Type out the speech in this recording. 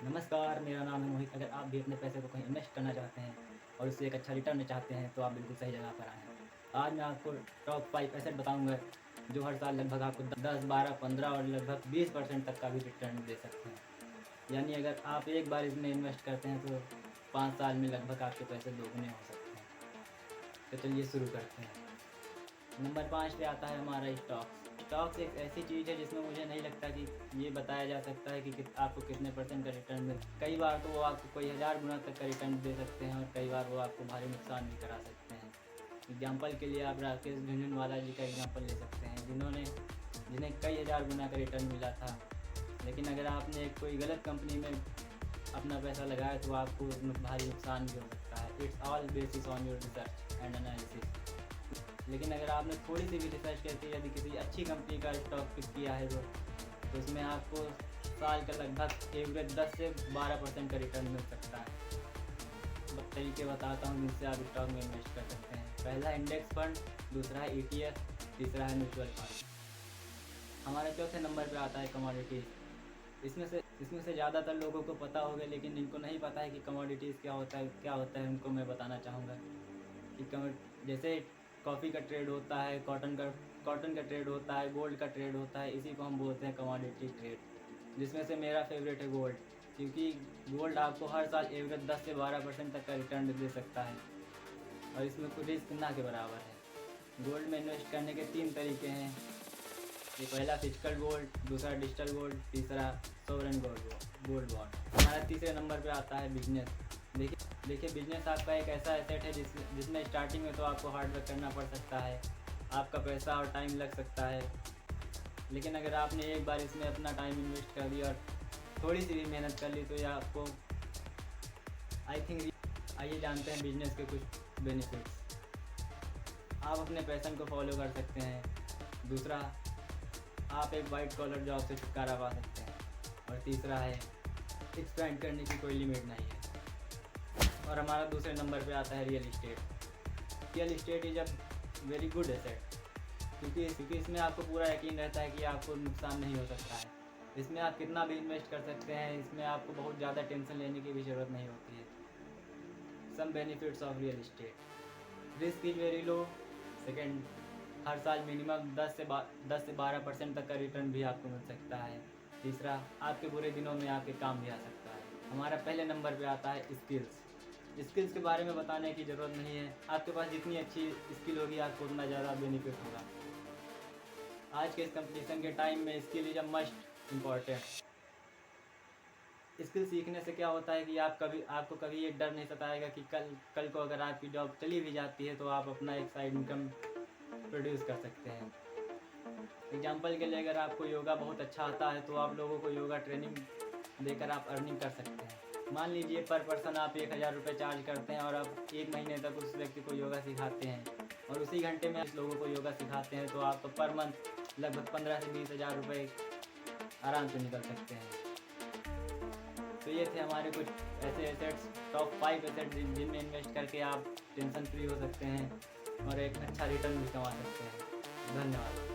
नमस्कार, मेरा नाम है मोहित। अगर आप भी अपने पैसे को कहीं इन्वेस्ट करना चाहते हैं और उससे एक अच्छा रिटर्न चाहते हैं तो आप बिल्कुल सही जगह पर आए हैं। आज मैं आपको टॉप 5 एसेट बताऊंगा जो हर साल लगभग आपको 10, 12, 15 और लगभग 20% तक का भी रिटर्न दे सकते हैं। यानी अगर आप एक बार इसमें इन्वेस्ट करते हैं तो 5 साल में लगभग आपके पैसे दोगुने हो सकते हैं। तो चलिए शुरू करते हैं। नंबर 5 पे आता है हमारा स्टॉक्स। स्टॉक्स एक ऐसी चीज़ है जिसमें मुझे नहीं लगता कि ये बताया जा सकता है कि आपको कितने परसेंट का रिटर्न मिल। कई बार तो वो आपको कोई हज़ार गुना तक का रिटर्न दे सकते हैं और कई बार वो आपको भारी नुकसान भी करा सकते हैं। एग्जाम्पल के लिए आप राकेश झुनझुनवाला जी का एग्जाम्पल ले सकते हैं, जिन्हें कई हज़ार गुना का रिटर्न मिला था। लेकिन अगर आपने कोई गलत कंपनी में अपना पैसा लगाया तो आपको भारी नुकसान भी हो सकता है। It's all basis on your research and analysis. लेकिन अगर आपने थोड़ी सी भी रिसर्च करके यदि किसी अच्छी कंपनी का स्टॉक पिक किया है तो उसमें आपको साल का लगभग एवरेज 10 से 12% का रिटर्न मिल सकता है। तरीके बताता हूँ जिससे आप स्टॉक में इन्वेस्ट कर सकते हैं। पहला इंडेक्स फंड, दूसरा है ETF, तीसरा है म्यूचुअल फंड। हमारे चौथे नंबर पर आता है कमोडिटीज़। इसमें से ज़्यादातर लोगों को पता होगा, लेकिन जिनको नहीं पता है कि कमोडिटीज़ क्या होता है उनको मैं बताना चाहूँगा कि जैसे कॉफ़ी का ट्रेड होता है, कॉटन का ट्रेड होता है, गोल्ड का ट्रेड होता है। इसी को हम बोलते हैं कमोडिटी ट्रेड, जिसमें से मेरा फेवरेट है गोल्ड, क्योंकि गोल्ड आपको हर साल एवरेज 10 से 12% तक का रिटर्न दे सकता है और इसमें कोई रिस्क ना के बराबर है। गोल्ड में इन्वेस्ट करने के 3 तरीके हैं। ये पहला फिजिकल गोल्ड, दूसरा डिजिटल गोल्ड, तीसरा सोवरेन गोल्ड बॉन्ड। हमारा तीसरे नंबर पे आता है बिजनेस। देखिए बिजनेस आपका एक ऐसा एसेट है जिसमें स्टार्टिंग में तो आपको हार्ड वर्क करना पड़ सकता है, आपका पैसा और टाइम लग सकता है। लेकिन अगर आपने एक बार इसमें अपना टाइम इन्वेस्ट कर दिया और थोड़ी सी भी मेहनत कर ली तो ये आपको आइए जानते हैं बिजनेस के कुछ बेनिफिट्स। आप अपने पैशन को फॉलो कर सकते हैं। दूसरा, आप एक वाइट कॉलर जॉब से छुटकारा पा सकते हैं। और तीसरा है, एक्सपेंड करने की कोई लिमिट नहीं है। और हमारा दूसरे नंबर पे आता है real estate. Real estate is a very good asset, क्योंकि इसमें आपको पूरा यकीन रहता है कि आपको नुकसान नहीं हो सकता है। इसमें आप कितना भी इन्वेस्ट कर सकते हैं, इसमें आपको बहुत ज़्यादा टेंशन लेने की भी ज़रूरत नहीं होती है। Some benefits of real estate: risk is very low. Second, हर साल मिनिमम 10 से 12% तक का रिटर्न भी आपको मिल सकता है। तीसरा, आपके बुरे दिनों में आपके काम भी आ सकता है। हमारा पहले नंबर पे आता है स्किल्स के बारे में बताने की ज़रूरत नहीं है। आपके पास जितनी अच्छी स्किल होगी आपको उतना ज़्यादा बेनिफिट होगा। आज के इस कंपटीशन के टाइम में skill is a must important. Skill सीखने से क्या होता है कि आपको कभी एक डर नहीं सताएगा कि कल को अगर आपकी जॉब चली भी जाती है तो आप अपना एक साइड इनकम प्रोड्यूस कर सकते हैं। एग्जाम्पल के लिए, अगर आपको योगा बहुत अच्छा आता है तो आप लोगों को योगा ट्रेनिंग देकर आप अर्निंग कर सकते हैं। मान लीजिए पर पर्सन आप 1000 रुपये चार्ज करते हैं और आप 1 महीने तक उस व्यक्ति को योगा सिखाते हैं और उसी घंटे में इस लोगों को योगा सिखाते हैं तो आपको पर मंथ लगभग 15 से 20 हज़ार रुपये आराम से निकल सकते हैं। तो ये थे हमारे कुछ ऐसे एसेट्स, टॉप 5 एसेट्स जिनमें इन्वेस्ट करके आप टेंशन फ्री हो सकते हैं और एक अच्छा रिटर्न भी कमा सकते हैं। धन्यवाद।